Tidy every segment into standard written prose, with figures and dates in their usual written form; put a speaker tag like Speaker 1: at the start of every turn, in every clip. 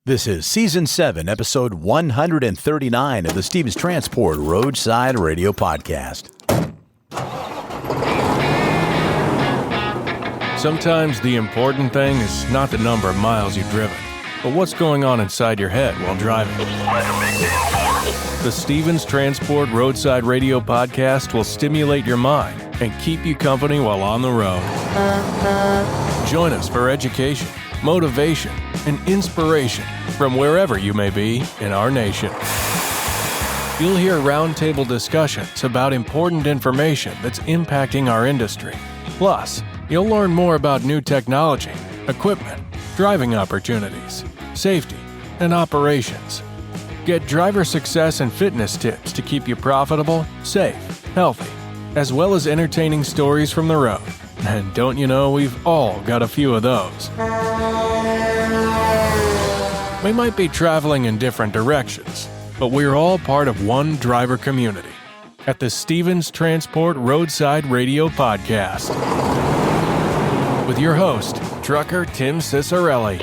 Speaker 1: This is Season 7, Episode 139 of the Stevens Transport Roadside Radio Podcast.
Speaker 2: Sometimes the important thing is not the number of miles you've driven, but what's going on inside your head while driving. The Stevens Transport Roadside Radio Podcast will stimulate your mind and keep you company while on the road. Join us for education, motivation, and inspiration from wherever you may be in our nation. You'll hear roundtable discussions about important information that's impacting our industry. Plus, you'll learn more about new technology, equipment, driving opportunities, safety, and operations. Get driver success and fitness tips to keep you profitable, safe, healthy, as well as entertaining stories from the road. And don't you know, we've all got a few of those. We might be traveling in different directions, but we're all part of one driver community at the Stevens Transport Roadside Radio Podcast. With your host, trucker Tim Cicerelli.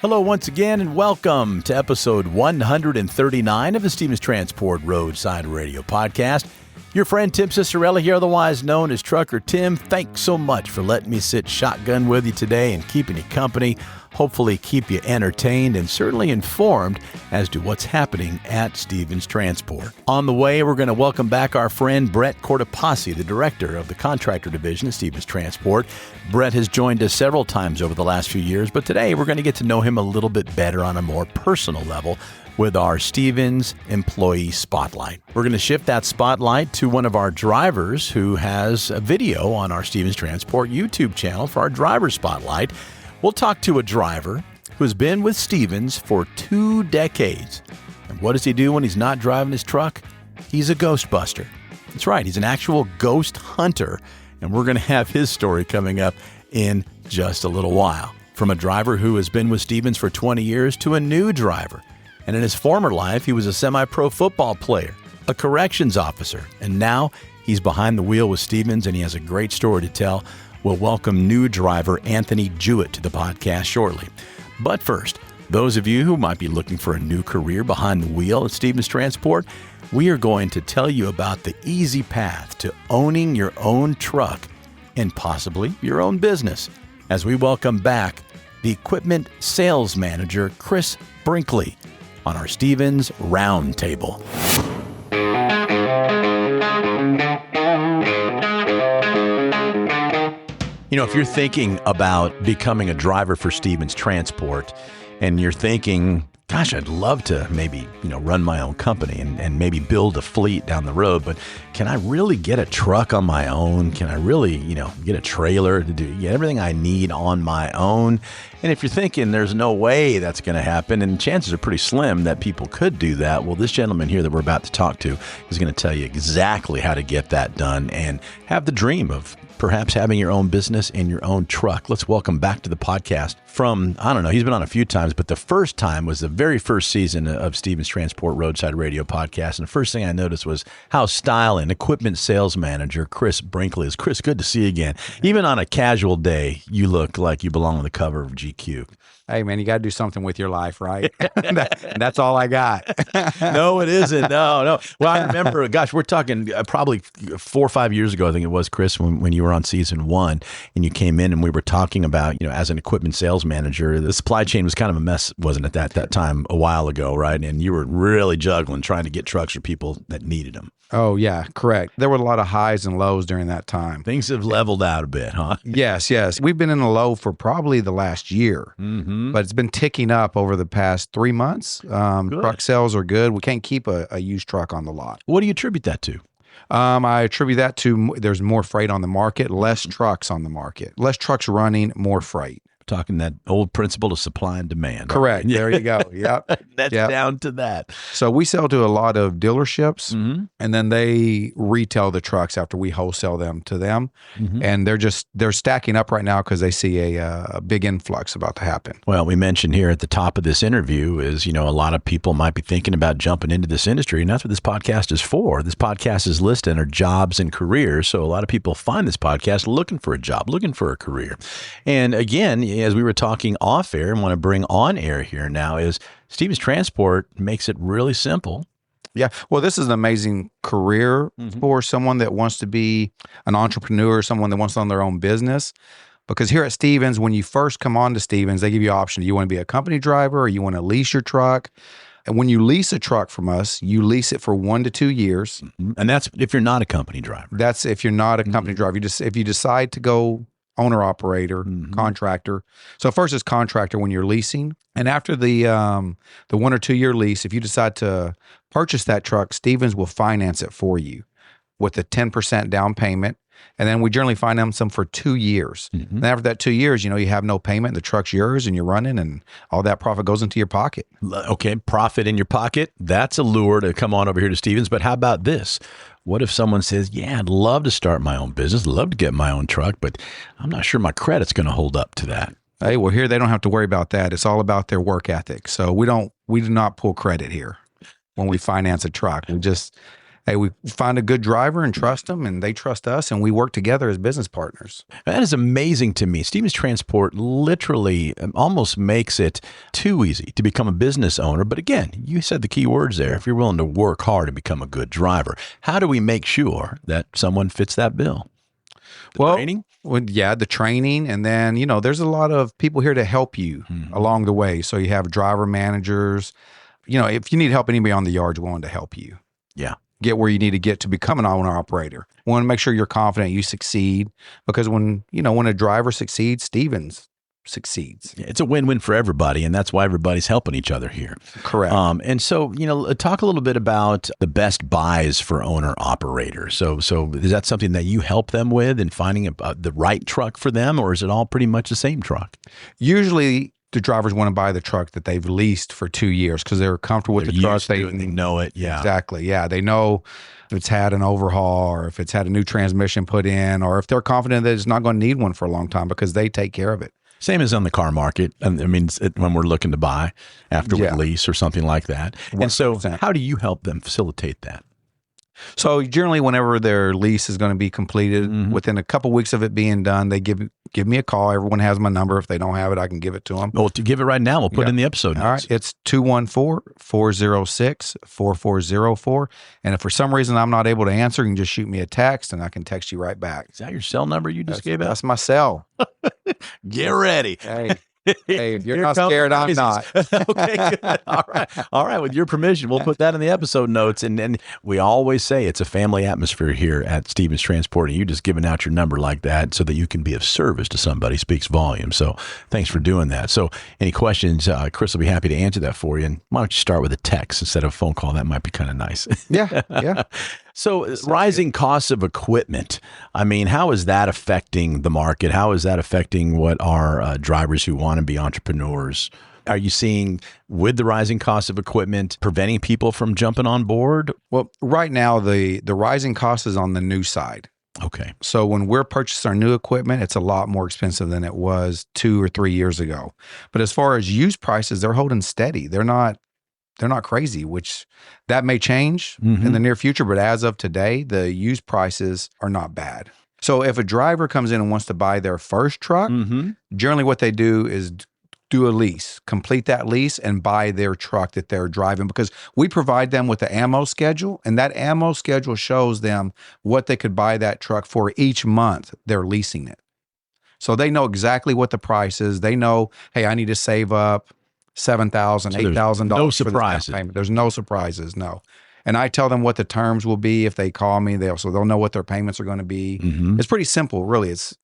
Speaker 1: Hello once again and welcome to episode 139 of the Stevens Transport Roadside Radio Podcast. Your friend Tim Cicerelli here, otherwise known as Trucker Tim. Thanks so much for letting me sit shotgun with you today and keeping you company. Hopefully keep you entertained and certainly informed as to what's happening at Stevens Transport. On the way, we're going to welcome back our friend Brett Cortopassi, the director of the contractor division at Stevens Transport. Brett has joined us several times over the last few years, but today we're going to get to know him a little bit better on a more personal level with our Stevens Employee Spotlight. We're going to shift that spotlight to one of our drivers who has a video on our Stevens Transport YouTube channel for our driver spotlight. We'll talk to a driver who's been with Stevens for 2 decades. And what does he do when he's not driving his truck? He's a ghostbuster. That's right, he's an actual ghost hunter. And we're going to have his story coming up in just a little while. From a driver who has been with Stevens for 20 years to a new driver. And in his former life, he was a semi-pro football player, a corrections officer, and now he's behind the wheel with Stevens, and he has a great story to tell. We'll welcome new driver Anthony Jewett to the podcast shortly. But first, those of you who might be looking for a new career behind the wheel at Stevens Transport, we are going to tell you about the easy path to owning your own truck and possibly your own business as we welcome back the equipment sales manager, Chris Brinkley, on our Stevens Roundtable. You know, if you're thinking about becoming a driver for Stevens Transport and you're thinking, gosh, I'd love to maybe, run my own company and maybe build a fleet down the road, but can I really get a truck on my own? Can I really, get a trailer to get everything I need on my own? And if you're thinking there's no way that's going to happen, and chances are pretty slim that people could do that, well, this gentleman here that we're about to talk to is going to tell you exactly how to get that done and have the dream of perhaps having your own business and your own truck. Let's welcome back to the podcast from, he's been on a few times, but the first time was the very first season of Stevens Transport Roadside Radio Podcast. And the first thing I noticed was how styling equipment sales manager Chris Brinkley is. Chris, good to see you again. Even on a casual day, you look like you belong on the cover of GQ.
Speaker 3: Hey, man, you got to do something with your life, right? That's all I got.
Speaker 1: No, it isn't. No. Well, I remember, we're talking probably 4 or 5 years ago, I think it was, Chris, when you were on season 1 and you came in and we were talking about, as an equipment sales manager, the supply chain was kind of a mess, wasn't it, that time a while ago, right? And you were really juggling, trying to get trucks for people that needed them.
Speaker 3: Oh, yeah, correct. There were a lot of highs and lows during that time.
Speaker 1: Things have leveled out a bit, huh?
Speaker 3: Yes. We've been in a low for probably the last year, but it's been ticking up over the past 3 months. Truck sales are good. We can't keep a used truck on the lot.
Speaker 1: What do you attribute that to?
Speaker 3: I attribute that to there's more freight on the market, less trucks on the market, less trucks running, more freight.
Speaker 1: Talking that old principle of supply and demand.
Speaker 3: Correct. There you go. Yep.
Speaker 1: That's down to that.
Speaker 3: So we sell to a lot of dealerships, and then they retail the trucks after we wholesale them to them. And they're stacking up right now because they see a big influx about to happen.
Speaker 1: Well, we mentioned here at the top of this interview is, a lot of people might be thinking about jumping into this industry, and that's what this podcast is for. This podcast is listed under jobs and careers. So a lot of people find this podcast looking for a job, looking for a career. And again, as we were talking off air and want to bring on air here now, is Stevens Transport makes it really simple.
Speaker 3: Yeah. Well, this is an amazing career for someone that wants to be an entrepreneur, someone that wants to own their own business. Because here at Stevens, when you first come on to Stevens, they give you an option. Do you want to be a company driver or you want to lease your truck? And when you lease a truck from us, you lease it for 1 to 2 years.
Speaker 1: And that's if you're not a company driver.
Speaker 3: That's if you're not a company driver. If you decide to go owner operator, contractor. So first is contractor when you're leasing. And after the 1 or 2 year lease, if you decide to purchase that truck, Stevens will finance it for you with a 10% down payment. And then we generally finance them for 2 years. And after that 2 years, you have no payment. The truck's yours and you're running and all that profit goes into your pocket.
Speaker 1: Okay, profit in your pocket. That's a lure to come on over here to Stevens. But how about this? What if someone says, yeah, I'd love to start my own business, love to get my own truck, but I'm not sure my credit's going to hold up to that.
Speaker 3: Hey, well, here they don't have to worry about that. It's all about their work ethic. So we do not pull credit here when we finance a truck. We find a good driver and trust them, and they trust us, and we work together as business partners.
Speaker 1: That is amazing to me. Stevens Transport literally almost makes it too easy to become a business owner. But again, you said the key words there. If you're willing to work hard and become a good driver, how do we make sure that someone fits that bill? Training?
Speaker 3: Well, yeah, the training. And then, there's a lot of people here to help you along the way. So you have driver managers. If you need help, anybody on the yard's willing to help you.
Speaker 1: Yeah.
Speaker 3: Get where you need to get to become an owner operator. We want to make sure you're confident you succeed, because when a driver succeeds, Stevens succeeds.
Speaker 1: It's a win-win for everybody, and that's why everybody's helping each other here.
Speaker 3: Correct.
Speaker 1: And so, talk a little bit about the best buys for owner operators. So is that something that you help them with in finding the right truck for them, or is it all pretty much the same truck?
Speaker 3: Usually, the drivers want to buy the truck that they've leased for 2 years because they're comfortable with the truck.
Speaker 1: They know it. Yeah,
Speaker 3: exactly. Yeah, they know if it's had an overhaul or if it's had a new transmission put in, or if they're confident that it's not going to need one for a long time because they take care of it.
Speaker 1: Same as on the car market. I mean, when we're looking to buy after we lease or something like that. 100%. And so how do you help them facilitate that?
Speaker 3: So generally, whenever their lease is going to be completed, within a couple weeks of it being done, they give me a call. Everyone has my number. If they don't have it, I can give it to them.
Speaker 1: Well, to give it right now, we'll put it in the episode notes.
Speaker 3: All right. It's 214-406-4404. And if for some reason I'm not able to answer, you can just shoot me a text and I can text you right back.
Speaker 1: Is that your cell number you just gave out?
Speaker 3: That's my cell.
Speaker 1: Get ready.
Speaker 3: Hey, if you're not scared, I'm not.
Speaker 1: Okay, good. All right. With your permission, we'll put that in the episode notes. And we always say it's a family atmosphere here at Stevens Transport. And you just giving out your number like that so that you can be of service to somebody speaks volume. So thanks for doing that. So any questions, Chris will be happy to answer that for you. And why don't you start with a text instead of a phone call? That might be kind of nice.
Speaker 3: Yeah.
Speaker 1: So rising costs of equipment, I mean, how is that affecting the market? How is that affecting what our drivers who want to be entrepreneurs? Are you seeing with the rising cost of equipment preventing people from jumping on board?
Speaker 3: Well, right now, the rising cost is on the new side.
Speaker 1: Okay.
Speaker 3: So when we're purchasing our new equipment, it's a lot more expensive than it was 2 or 3 years ago. But as far as used prices, they're holding steady. They're not crazy, which that may change in the near future. But as of today, the used prices are not bad. So if a driver comes in and wants to buy their first truck, generally what they do is do a lease, complete that lease and buy their truck that they're driving, because we provide them with the ammo schedule, and that ammo schedule shows them what they could buy that truck for each month they're leasing it. So they know exactly what the price is. They know, hey, I need to save up $7,000, $8,000.
Speaker 1: No surprises.
Speaker 3: There's no surprises. No. And I tell them what the terms will be if they call me. They'll know what their payments are going to be. It's pretty simple, really. It's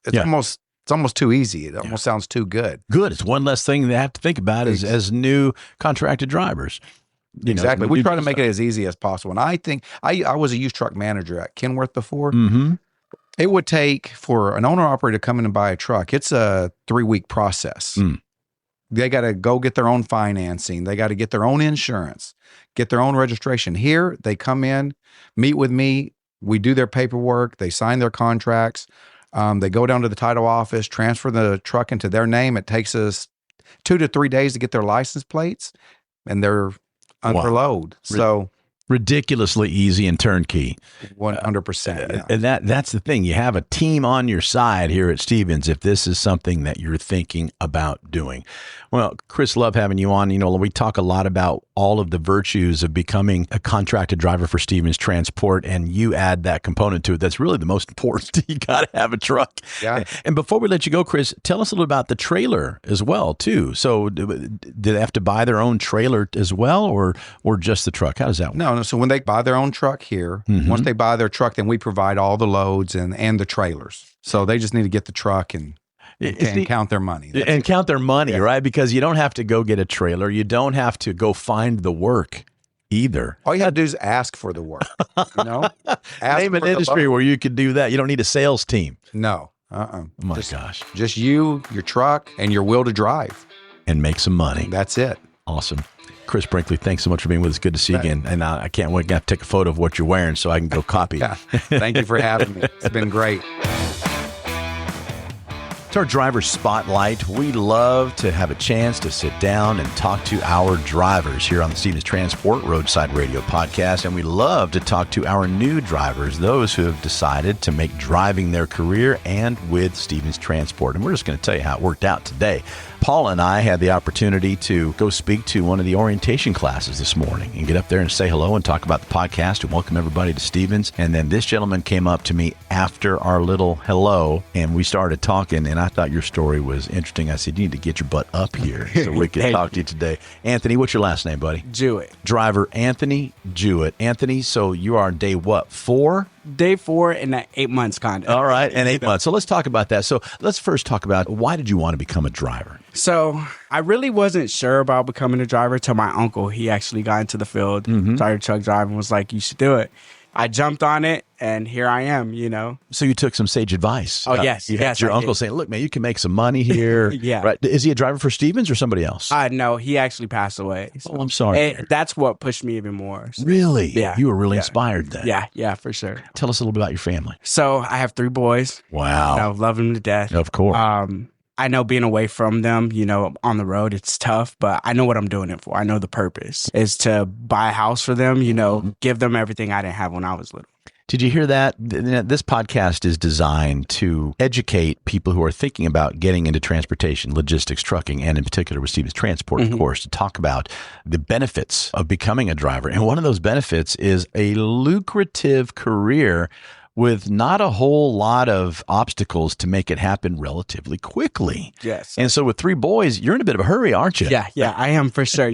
Speaker 3: almost too easy. It almost sounds too good.
Speaker 1: Good. It's one less thing they have to think about as new contracted drivers.
Speaker 3: Exactly. We try to make it as easy as possible. And I think I was a used truck manager at Kenworth before. It would take for an owner operator to come in and buy a truck. It's a 3-week process. They got to go get their own financing. They got to get their own insurance, get their own registration. Here, they come in, meet with me. We do their paperwork. They sign their contracts. They go down to the title office, transfer the truck into their name. It takes us 2 to 3 days to get their license plates, and they're under load. So
Speaker 1: Ridiculously easy and turnkey.
Speaker 3: 100%. Yeah.
Speaker 1: And that's the thing. You have a team on your side here at Stevens if this is something that you're thinking about doing. Well, Chris, love having you on. We talk a lot about all of the virtues of becoming a contracted driver for Stevens Transport, and you add that component to it. That's really the most important. You got to have a truck.
Speaker 3: Yeah.
Speaker 1: And before we let you go, Chris, tell us a little about the trailer as well, too. So did they have to buy their own trailer as well, or just the truck? How does that work?
Speaker 3: No. So when they buy their own truck here, once they buy their truck, then we provide all the loads and the trailers. So they just need to get the truck and count their money.
Speaker 1: Count their money, right? Because you don't have to go get a trailer. You don't have to go find the work either.
Speaker 3: All you have to do is ask for the work.
Speaker 1: Name an industry where you could do that. You don't need a sales team.
Speaker 3: No.
Speaker 1: Oh my gosh.
Speaker 3: Just you, your truck, and your will to drive.
Speaker 1: And make some money.
Speaker 3: That's it.
Speaker 1: Awesome. Chris Brinkley, thanks so much for being with us. Good to see you again. And I can't wait to take a photo of what you're wearing so I can go copy.
Speaker 3: Yeah. Thank you for having me. It's been great.
Speaker 1: It's our driver spotlight. We love to have a chance to sit down and talk to our drivers here on the Stevens Transport Roadside Radio podcast. And we love to talk to our new drivers, those who have decided to make driving their career and with Stevens Transport. And we're just going to tell you how it worked out today. Paula and I had the opportunity to go speak to one of the orientation classes this morning and get up there and say hello and talk about the podcast and welcome everybody to Stevens. And then this gentleman came up to me after our little hello and we started talking, and I thought your story was interesting. I said, you need to get your butt up here so we can talk to you today. Anthony, what's your last name, buddy?
Speaker 4: Jewett.
Speaker 1: Driver Anthony Jewett. Anthony, so you are on day what, 4?
Speaker 4: Day 4 and 8 months, kind of.
Speaker 1: All right, and 8 months. So let's talk about that. So let's first talk about, why did you want to become a driver?
Speaker 4: So I really wasn't sure about becoming a driver till my uncle. He actually got into the field, started truck driving, was like, you should do it. I jumped on it, and here I am,
Speaker 1: So you took some sage advice.
Speaker 4: Oh, yes.
Speaker 1: Yes, your uncle saying, look, man, you can make some money here.
Speaker 4: Yeah.
Speaker 1: Right. Is he a driver for Stevens or somebody else?
Speaker 4: No, he actually passed away. So
Speaker 1: I'm sorry.
Speaker 4: That's what pushed me even more. So.
Speaker 1: Really?
Speaker 4: Yeah.
Speaker 1: You were really inspired then.
Speaker 4: Yeah, for sure.
Speaker 1: Tell us a little bit about your family.
Speaker 4: So I have 3 boys.
Speaker 1: Wow.
Speaker 4: I love them to death.
Speaker 1: Of course.
Speaker 4: I know being away from them, on the road, it's tough, but I know what I'm doing it for. I know the purpose is to buy a house for them, give them everything I didn't have when I was little.
Speaker 1: Did you hear that? This podcast is designed to educate people who are thinking about getting into transportation, logistics, trucking, and in particular with Stevens Transport, of course, to talk about the benefits of becoming a driver. And one of those benefits is a lucrative career with not a whole lot of obstacles to make it happen relatively quickly.
Speaker 4: Yes.
Speaker 1: And so with 3 boys, you're in a bit of a hurry, aren't you?
Speaker 4: Yeah, I am for sure.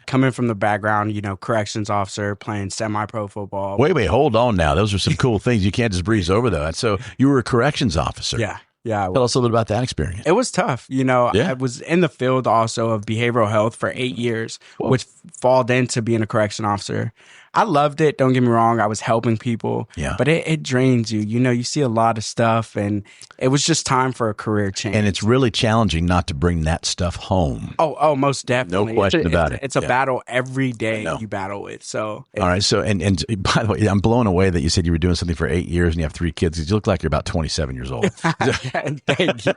Speaker 4: Coming from the background, corrections officer, playing semi-pro football.
Speaker 1: Wait, hold on now. Those are some cool things. You can't just breeze over that. So you were a corrections officer.
Speaker 4: Yeah.
Speaker 1: Tell us a little bit about that experience.
Speaker 4: It was tough. I was in the field also of behavioral health for 8 years, which falled into being a correction officer. I loved it. Don't get me wrong. I was helping people, but it drains you. You see a lot of stuff, and it was just time for a career change.
Speaker 1: And it's really challenging not to bring that stuff home.
Speaker 4: Oh, most definitely.
Speaker 1: No question about it.
Speaker 4: It's a battle every day you battle it. So,
Speaker 1: all right. So, and by the way, I'm blown away that you said you were doing something for 8 years and you have 3 kids. You look like you're about 27 years old.
Speaker 4: Thank you.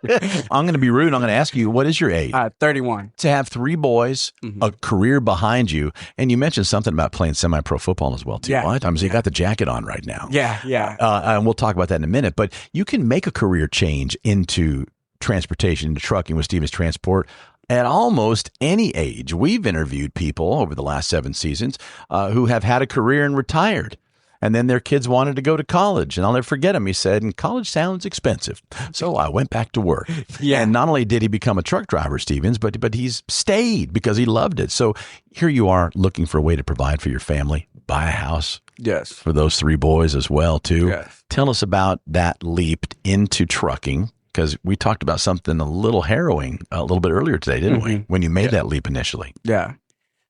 Speaker 1: I'm going to be rude. I'm going to ask you, what is your age?
Speaker 4: 31.
Speaker 1: To have 3 boys, a career behind you, and you mentioned something about playing semi-pro football as well, too.
Speaker 4: Yeah.
Speaker 1: What? You got the jacket on right now.
Speaker 4: Yeah.
Speaker 1: And we'll talk about that in a minute. But you can make a career change into transportation, into trucking with Stevens Transport at almost any age. We've interviewed people over the last 7 seasons who have had a career and retired. And then their kids wanted to go to college. And I'll never forget him. He said, and college sounds expensive. So I went back to work. And not only did he become a truck driver, Stevens, but he's stayed because he loved it. So here you are looking for a way to provide for your family, buy a house.
Speaker 4: Yes.
Speaker 1: For those 3 boys as well, too.
Speaker 4: Yes.
Speaker 1: Tell us about that leap into trucking, because we talked about something a little harrowing a little bit earlier today, didn't we? When you made that leap initially.
Speaker 4: Yeah.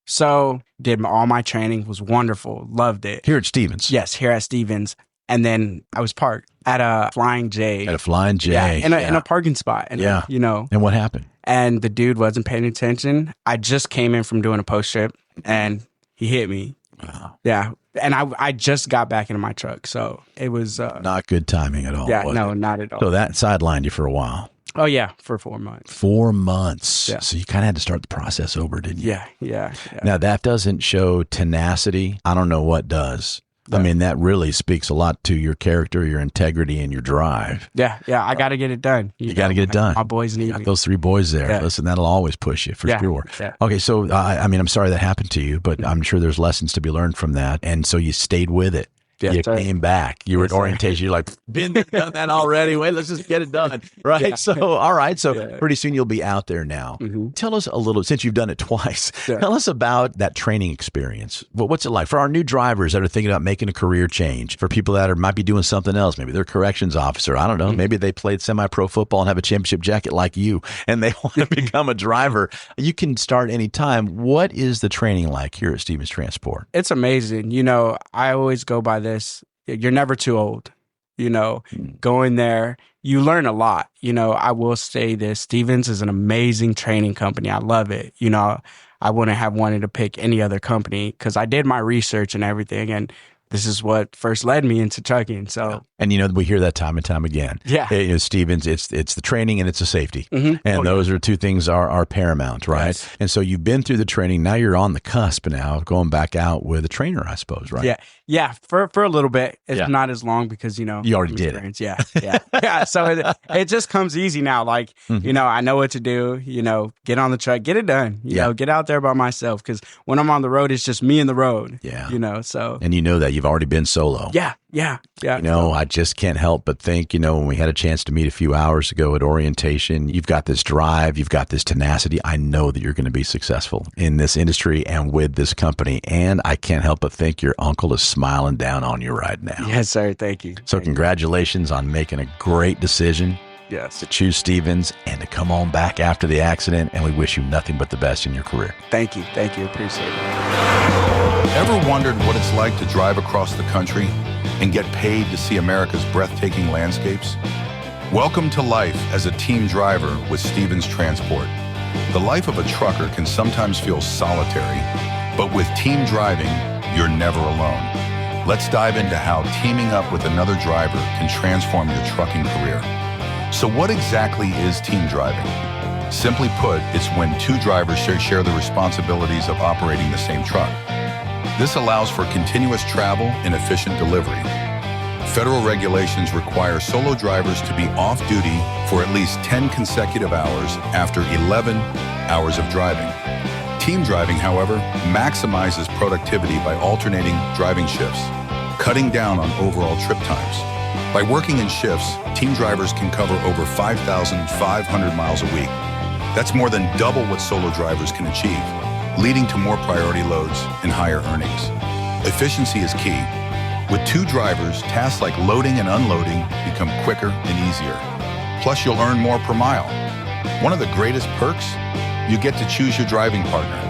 Speaker 4: So did all my training, was wonderful. Loved it.
Speaker 1: Here at Stevens?
Speaker 4: Yes, here at Stevens. And then I was parked at a Flying J.
Speaker 1: At a Flying J.
Speaker 4: In a parking spot. And,
Speaker 1: And what happened?
Speaker 4: And the dude wasn't paying attention. I just came in from doing a post trip and he hit me.
Speaker 1: Wow.
Speaker 4: Yeah. And I just got back into my truck. So it was...
Speaker 1: not good timing at all.
Speaker 4: Yeah, no, not at all.
Speaker 1: So that sidelined you for a while.
Speaker 4: Oh, yeah, for 4 months.
Speaker 1: 4 months.
Speaker 4: Yeah.
Speaker 1: So you kind of had to start the process over, didn't you?
Speaker 4: Yeah.
Speaker 1: Now, that doesn't show tenacity. I don't know what does. I mean, that really speaks a lot to your character, your integrity, and your drive.
Speaker 4: Yeah. I got to get it done.
Speaker 1: You got to get it done.
Speaker 4: My boys need me.
Speaker 1: Those 3 boys there.
Speaker 4: Yeah.
Speaker 1: Listen, that'll always push you for sure.
Speaker 4: Yeah.
Speaker 1: Okay, so I mean, I'm sorry that happened to you, but I'm sure there's lessons to be learned from that. And so you stayed with it.
Speaker 4: Yes,
Speaker 1: you
Speaker 4: sir.
Speaker 1: came back. You were at orientation. You're like, been there, done that already. Wait, let's just get it done. Right.
Speaker 4: Yeah.
Speaker 1: So, all right. So pretty soon you'll be out there now.
Speaker 4: Mm-hmm.
Speaker 1: Tell us a little, since you've done it twice,
Speaker 4: Yeah.
Speaker 1: tell us about that training experience. What's it like for our new drivers that are thinking about making a career change, for people that might be doing something else? Maybe they're a corrections officer. I don't know. Maybe they played semi-pro football and have a championship jacket like you, and they want to become a driver. You can start anytime. What is the training like here at Stevens Transport?
Speaker 4: It's amazing. You know, I always go by this. You're never too old. You know, going there, you learn a lot. You know, I will say this, Stevens is an amazing training company. I love it. You know, I wouldn't have wanted to pick any other company because I did my research and everything. And this is what first led me into trucking. So,
Speaker 1: and you know, we hear that time and time again.
Speaker 4: Yeah.
Speaker 1: You know, Stevens, it's the training and it's the safety.
Speaker 4: Mm-hmm.
Speaker 1: And those are 2 things are paramount, right?
Speaker 4: Yes.
Speaker 1: And so you've been through the training. Now you're on the cusp now, going back out with a trainer, I suppose, right?
Speaker 4: Yeah. For a little bit. It's not as long because, you know.
Speaker 1: You already did it.
Speaker 4: Yeah. So it just comes easy now. Like, you know, I know what to do, you know, get on the truck, get it done, you know, get out there by myself. Because when I'm on the road, it's just me and the road.
Speaker 1: Yeah.
Speaker 4: You know, so.
Speaker 1: And you know that you've already been solo.
Speaker 4: Yeah.
Speaker 1: You know, I just can't help but think, you know, when we had a chance to meet a few hours ago at orientation, you've got this drive, you've got this tenacity. I know that you're going to be successful in this industry and with this company. And I can't help but think your uncle is smiling down on you right now.
Speaker 4: Yes, sir. Thank you.
Speaker 1: So congratulations on making a great decision.
Speaker 4: Yes.
Speaker 1: To choose Stevens and to come on back after the accident. And we wish you nothing but the best in your career.
Speaker 4: Thank you. Appreciate it.
Speaker 5: Ever wondered what it's like to drive across the country and get paid to see America's breathtaking landscapes? Welcome to life as a team driver with Stevens Transport. The life of a trucker can sometimes feel solitary, but with team driving, you're never alone. Let's dive into how teaming up with another driver can transform your trucking career. So what exactly is team driving? Simply put, it's when 2 drivers share the responsibilities of operating the same truck. This allows for continuous travel and efficient delivery. Federal regulations require solo drivers to be off-duty for at least 10 consecutive hours after 11 hours of driving. Team driving, however, maximizes productivity by alternating driving shifts, cutting down on overall trip times. By working in shifts, team drivers can cover over 5,500 miles a week. That's more than double what solo drivers can achieve, leading to more priority loads and higher earnings. Efficiency is key. With 2 drivers, tasks like loading and unloading become quicker and easier. Plus, you'll earn more per mile. One of the greatest perks? You get to choose your driving partner,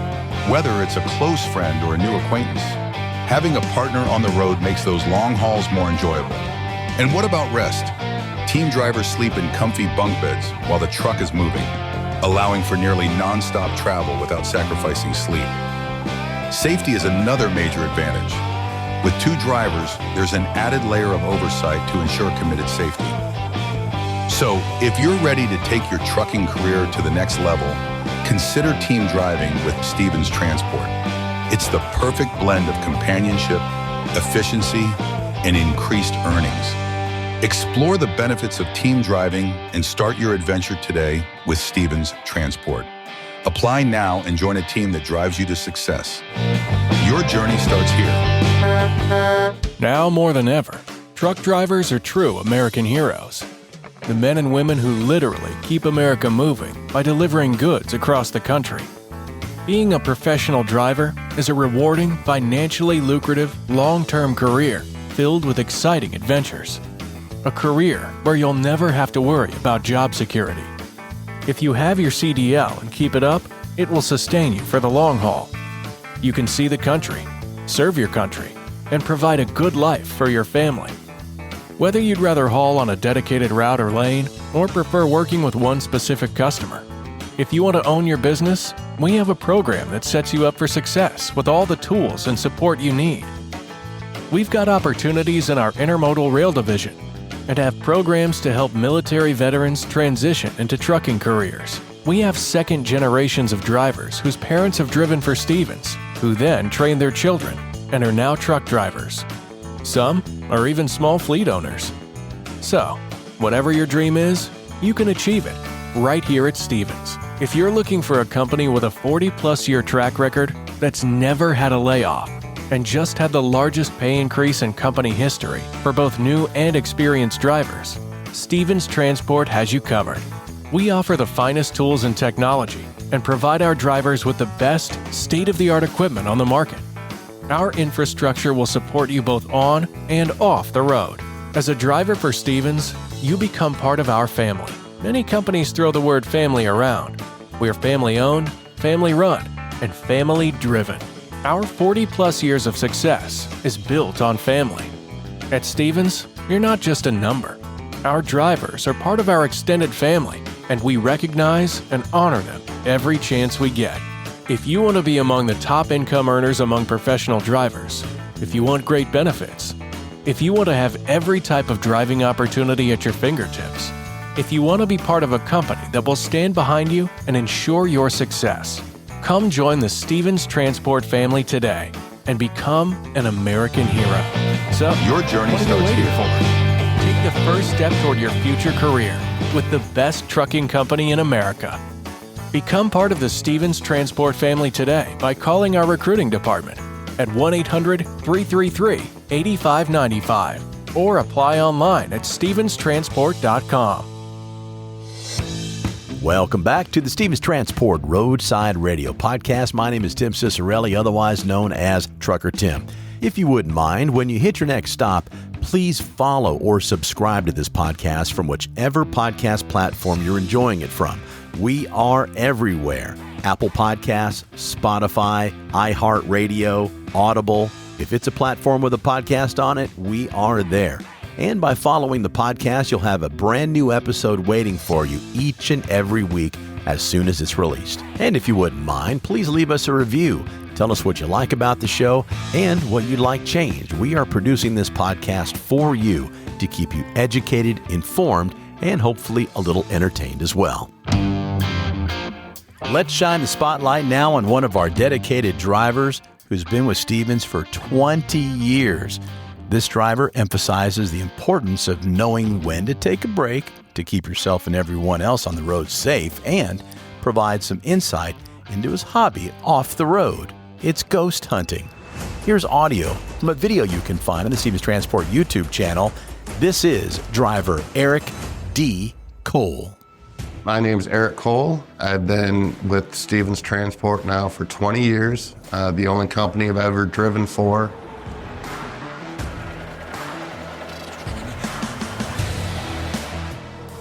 Speaker 5: whether it's a close friend or a new acquaintance. Having a partner on the road makes those long hauls more enjoyable. And what about rest? Team drivers sleep in comfy bunk beds while the truck is moving, allowing for nearly non-stop travel without sacrificing sleep. Safety is another major advantage. With 2 drivers, there's an added layer of oversight to ensure committed safety. So, if you're ready to take your trucking career to the next level, consider team driving with Stevens Transport. It's the perfect blend of companionship, efficiency, and increased earnings. Explore the benefits of team driving and start your adventure today with Stevens Transport. Apply now and join a team that drives you to success. Your journey starts here.
Speaker 2: Now more than ever, truck drivers are true American heroes. The men and women who literally keep America moving by delivering goods across the country. Being a professional driver is a rewarding, financially lucrative, long-term career filled with exciting adventures. A career where you'll never have to worry about job security. If you have your CDL and keep it up, it will sustain you for the long haul. You can see the country, serve your country, and provide a good life for your family. Whether you'd rather haul on a dedicated route or lane, or prefer working with one specific customer, if you want to own your business, we have a program that sets you up for success with all the tools and support you need. We've got opportunities in our intermodal rail division, and have programs to help military veterans transition into trucking careers. We have second generations of drivers whose parents have driven for Stevens, who then trained their children and are now truck drivers. Some are even small fleet owners. So, whatever your dream is, you can achieve it right here at Stevens. If you're looking for a company with a 40-plus year track record that's never had a layoff and just had the largest pay increase in company history for both new and experienced drivers, Stevens Transport has you covered. We offer the finest tools and technology and provide our drivers with the best state-of-the-art equipment on the market. Our infrastructure will support you both on and off the road. As a driver for Stevens, you become part of our family. Many companies throw the word family around. We're family-owned, family-run, and family-driven. Our 40-plus years of success is built on family. At Stevens, you're not just a number. Our drivers are part of our extended family, and we recognize and honor them every chance we get. If you want to be among the top income earners among professional drivers, if you want great benefits, if you want to have every type of driving opportunity at your fingertips, if you want to be part of a company that will stand behind you and ensure your success, come join the Stevens Transport family today and become an American hero. So,
Speaker 5: Your journey
Speaker 2: what are you
Speaker 5: starts
Speaker 2: waiting
Speaker 5: here.
Speaker 2: for? Take the first step toward your future career with the best trucking company in America. Become part of the Stevens Transport family today by calling our recruiting department at 1-800-333-8595 or apply online at stevenstransport.com.
Speaker 1: Welcome back to the Stevens Transport Roadside Radio Podcast. My name is Tim Cicerelli, otherwise known as Trucker Tim. If you wouldn't mind, when you hit your next stop, please follow or subscribe to this podcast from whichever podcast platform you're enjoying it from. We are everywhere. Apple Podcasts, Spotify, iHeartRadio, Audible. If it's a platform with a podcast on it, we are there. And by following the podcast, you'll have a brand new episode waiting for you each and every week as soon as it's released. And if you wouldn't mind, please leave us a review. Tell us what you like about the show and what you'd like changed. We are producing this podcast for you to keep you educated, informed, and hopefully a little entertained as well. Let's shine the spotlight now on one of our dedicated drivers who's been with Stevens for 20 years. This driver emphasizes the importance of knowing when to take a break to keep yourself and everyone else on the road safe and provide some insight into his hobby off the road. It's ghost hunting. Here's audio from a video you can find on the Stevens Transport YouTube channel. This is driver Eric D. Cole.
Speaker 6: My name is Eric Cole. I've been with Stevens Transport now for 20 years, the only company I've ever driven for.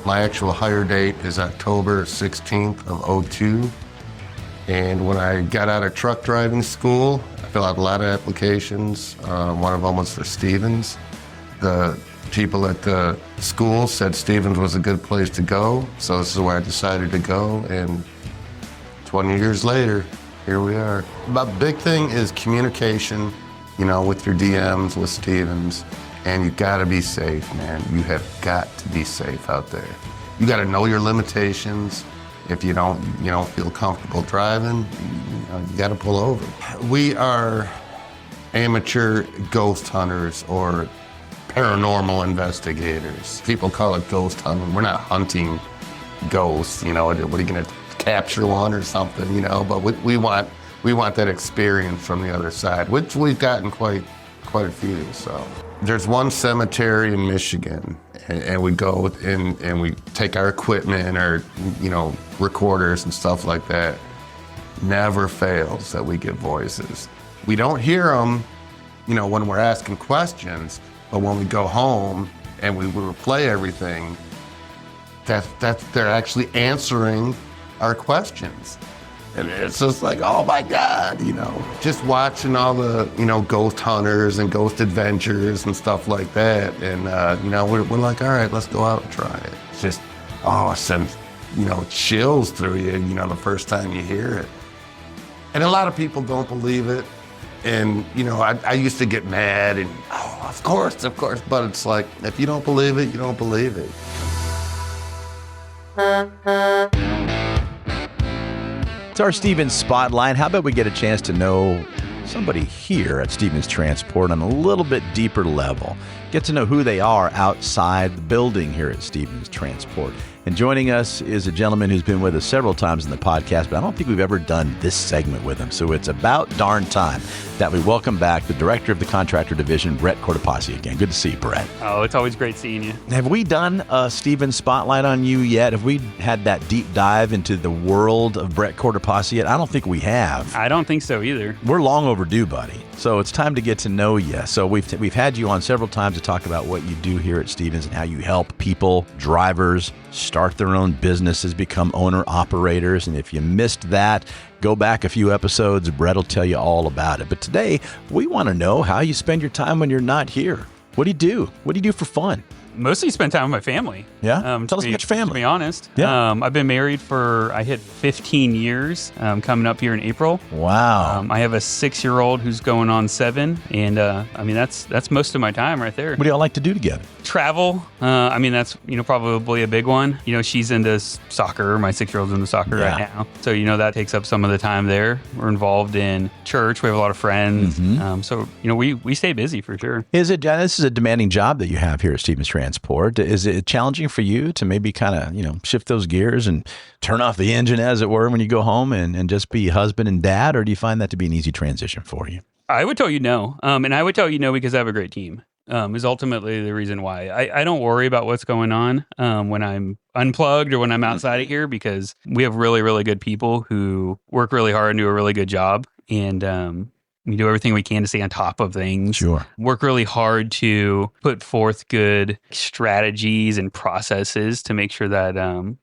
Speaker 6: My actual hire date is October 16th of '02. And when I got out of truck driving school, I filled out a lot of applications. One of them was for Stevens. The people at the school said Stevens was a good place to go, so this is where I decided to go, and 20 years later, here we are. The big thing is communication, with your DMs, with Stevens, and you gotta be safe, man. You have got to be safe out there. You gotta know your limitations. If you don't feel comfortable driving, you gotta pull over. We are amateur ghost hunters or paranormal investigators. People call it ghost hunting. We're not hunting ghosts, what are you gonna capture one or something, but we want that experience from the other side, which we've gotten quite a few. So there's one cemetery in Michigan, and we go and we take our equipment, our recorders and stuff like that. Never fails that we get voices. We don't hear them, when we're asking questions, but when we go home and we replay everything, they're actually answering our questions. And it's just like, oh my God, just watching all the, ghost hunters and ghost adventures and stuff like that. And, we're like, all right, let's go out and try it. It's just, it sends, chills through you, the first time you hear it. And a lot of people don't believe it. And, I used to get mad and, of course. But it's like, if you don't believe it, you don't believe it.
Speaker 1: It's our Stevens Spotlight. How about we get a chance to know somebody here at Stevens Transport on a little bit deeper level? Get to know who they are outside the building here at Stevens Transport. And joining us is a gentleman who's been with us several times in the podcast, but I don't think we've ever done this segment with him. So it's about darn time that we welcome back the director of the contractor division, Brett Cortopassi again. Good to see you, Brett.
Speaker 7: Oh, it's always great seeing you.
Speaker 1: Have we done a Stevens Spotlight on you yet? Have we had that deep dive into the world of Brett Cortopassi yet? I don't think we have.
Speaker 7: I don't think so either.
Speaker 1: We're long overdue, buddy. So it's time to get to know you. So we've had you on several times to talk about what you do here at Stevens and how you help people, drivers, start their own businesses, become owner-operators. And if you missed that, go back a few episodes. Brett will tell you all about it. But today, we want to know how you spend your time when you're not here. What do you do? What do you do for fun?
Speaker 7: Mostly spend time with my family.
Speaker 1: Yeah? Tell us about your family.
Speaker 7: To be honest.
Speaker 1: Yeah.
Speaker 7: I've been married I hit 15 years coming up here in April.
Speaker 1: Wow.
Speaker 7: I have a 6-year-old who's going on 7. And that's most of my time right there.
Speaker 1: What do y'all like to do together?
Speaker 7: Travel. That's, probably a big one. She's into soccer. My 6-year-old's into soccer right now. So, that takes up some of the time there. We're involved in church. We have a lot of friends.
Speaker 1: Mm-hmm.
Speaker 7: We stay busy for sure.
Speaker 1: This is a demanding job that you have here at Stevens Transport. Is it challenging for you to maybe kind of, shift those gears and turn off the engine, as it were, when you go home and just be husband and dad? Or do you find that to be an easy transition for you?
Speaker 7: I would tell you no. And I would tell you no because I have a great team. Is ultimately the reason why. I don't worry about what's going on when I'm unplugged or when I'm outside of here, because we have really, really good people who work really hard and do a really good job. And we do everything we can to stay on top of things.
Speaker 1: Sure.
Speaker 7: Work really hard to put forth good strategies and processes to make sure that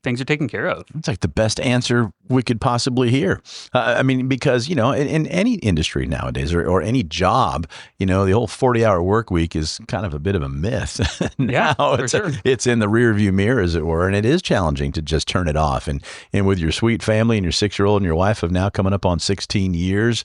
Speaker 7: things are taken care of.
Speaker 1: It's like the best answer we could possibly hear. Because, in any industry nowadays or any job, the whole 40-hour work week is kind of a bit of a myth.
Speaker 7: Yeah, for sure.
Speaker 1: It's in the rearview mirror, as it were, and it is challenging to just turn it off. And with your sweet family and your 6-year-old and your wife of now coming up on 16 years,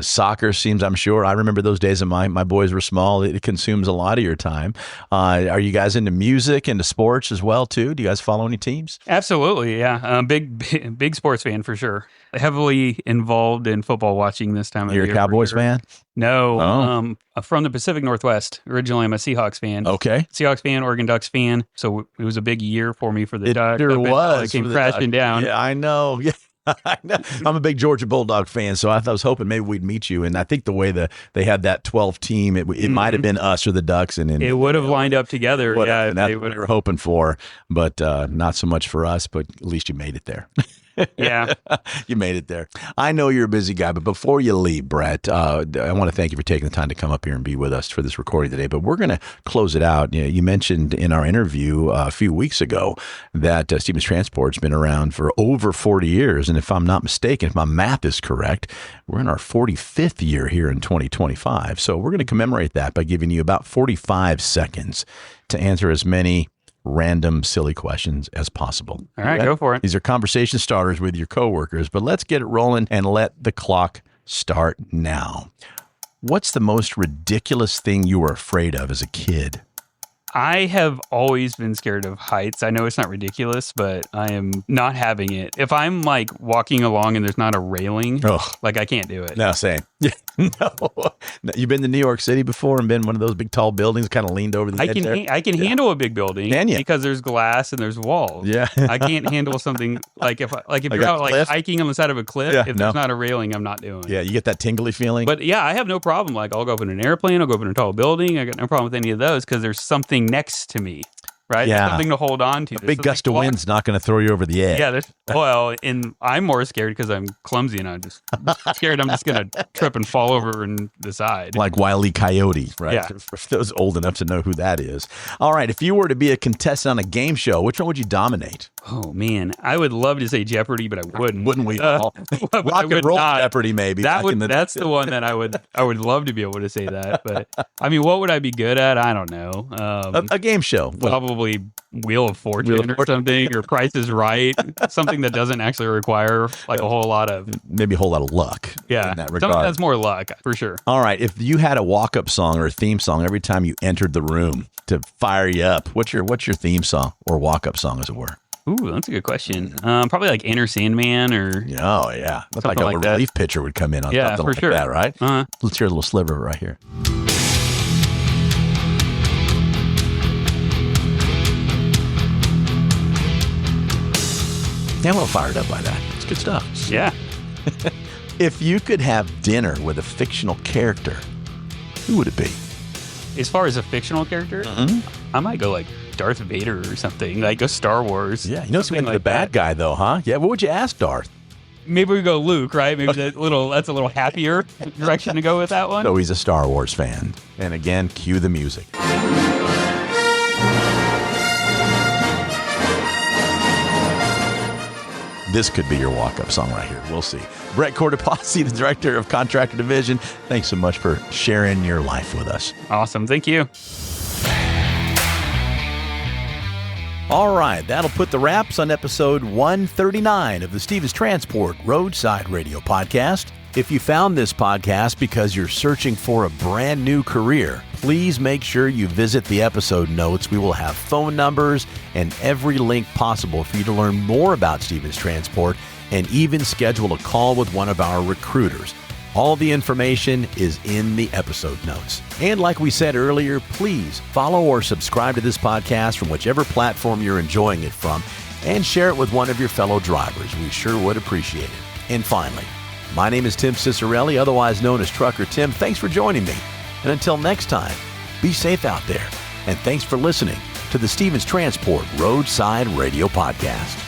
Speaker 1: soccer seems, I'm sure, I remember those days when my boys were small. It consumes a lot of your time. Are you guys into music, into sports as well, too? Do you guys follow any teams?
Speaker 7: Absolutely, yeah. Big sports fan for sure. Heavily involved in football watching this time of year.
Speaker 1: You're a Cowboys fan?
Speaker 7: No.
Speaker 1: Oh.
Speaker 7: From the Pacific Northwest. Originally, I'm a Seahawks fan.
Speaker 1: Okay.
Speaker 7: Seahawks fan, Oregon Ducks fan. So it was a big year for me for the Ducks.
Speaker 1: It was.
Speaker 7: It came crashing down.
Speaker 1: Yeah, I know. Yeah. I'm a big Georgia Bulldog fan, so I was hoping maybe we'd meet you. And I think the way they had that 12 team, it might have been us or the Ducks, and
Speaker 7: it would have lined up together. Yeah,
Speaker 1: and that's what we were hoping for, but not so much for us. But at least you made it there.
Speaker 7: Yeah.
Speaker 1: You made it there. I know you're a busy guy, but before you leave, Brett, I want to thank you for taking the time to come up here and be with us for this recording today. But we're going to close it out. You mentioned in our interview a few weeks ago that Stevens Transport's been around for over 40 years. And if I'm not mistaken, if my math is correct, we're in our 45th year here in 2025. So we're going to commemorate that by giving you about 45 seconds to answer as many random, silly questions as possible.
Speaker 7: All right, go for it.
Speaker 1: These are conversation starters with your coworkers, but let's get it rolling and let the clock start now. What's the most ridiculous thing you were afraid of as a kid?
Speaker 7: I have always been scared of heights. I know it's not ridiculous, but I am not having it. If I'm like walking along and there's not a railing, I can't do it.
Speaker 1: No, same. No. You've been to New York City before and been in one of those big tall buildings kind of leaned over the edge there?
Speaker 7: I can handle a big building.
Speaker 1: Can you?
Speaker 7: Because there's glass and there's walls.
Speaker 1: Yeah.
Speaker 7: I can't handle something if you're out hiking on the side of a cliff, if there's not a railing, I'm not doing it.
Speaker 1: Yeah, you get that tingly feeling.
Speaker 7: But yeah, I have no problem. Like I'll go up in an airplane, I'll go up in a tall building. I got no problem with any of those because there's something next to me. Right?
Speaker 1: Yeah.
Speaker 7: Something to hold on to.
Speaker 1: A big gust of wind's not going to throw you over the edge.
Speaker 7: Yeah. And I'm more scared because I'm clumsy and I'm just scared I'm just going to trip and fall over and the side.
Speaker 1: Like Wile E. Coyote, right?
Speaker 7: Yeah.
Speaker 1: For those old enough to know who that is. All right. If you were to be a contestant on a game show, which one would you dominate?
Speaker 7: Oh man, I would love to say Jeopardy, but I wouldn't.
Speaker 1: Wouldn't we all? Rock and roll Jeopardy, maybe.
Speaker 7: That's the one that I would love to be able to say that. But I mean, what would I be good at? I don't know.
Speaker 1: A game show,
Speaker 7: probably Wheel of Fortune or something, or Price is Right, something that doesn't actually require like a whole lot of
Speaker 1: maybe a whole lot of luck.
Speaker 7: Yeah,
Speaker 1: in that regard.
Speaker 7: Something that's more luck for sure.
Speaker 1: All right, if you had a walk-up song or a theme song every time you entered the room to fire you up, what's your theme song or walk-up song, as it were?
Speaker 7: Ooh, that's a good question. Probably like Enter Sandman or...
Speaker 1: Oh, yeah. That's like a relief pitcher would come in on something like that, right?
Speaker 7: Uh-huh.
Speaker 1: Let's hear a little sliver right here. Yeah, I'm a little fired up by that. It's good stuff.
Speaker 7: Yeah.
Speaker 1: If you could have dinner with a fictional character, who would it be?
Speaker 7: As far as a fictional character, I might go like Darth Vader or something, like a Star Wars.
Speaker 1: Yeah, you know something like the bad guy though, huh? Yeah, what would you ask Darth?
Speaker 7: Maybe we go Luke, right? Maybe that's a little happier direction to go with that one.
Speaker 1: So he's a Star Wars fan. And again, cue the music. This could be your walk-up song right here. We'll see. Brett Cortopassi, the Director of Contractor Division, thanks so much for sharing your life with us.
Speaker 7: Awesome. Thank you.
Speaker 1: All right, that'll put the wraps on episode 139 of the Stevens Transport Roadside Radio Podcast. If you found this podcast because you're searching for a brand new career, please make sure you visit the episode notes. We will have phone numbers and every link possible for you to learn more about Stevens Transport and even schedule a call with one of our recruiters. All the information is in the episode notes. And like we said earlier, please follow or subscribe to this podcast from whichever platform you're enjoying it from and share it with one of your fellow drivers. We sure would appreciate it. And finally, my name is Tim Cicerelli, otherwise known as Trucker Tim. Thanks for joining me. And until next time, be safe out there. And thanks for listening to the Stevens Transport Roadside Radio Podcast.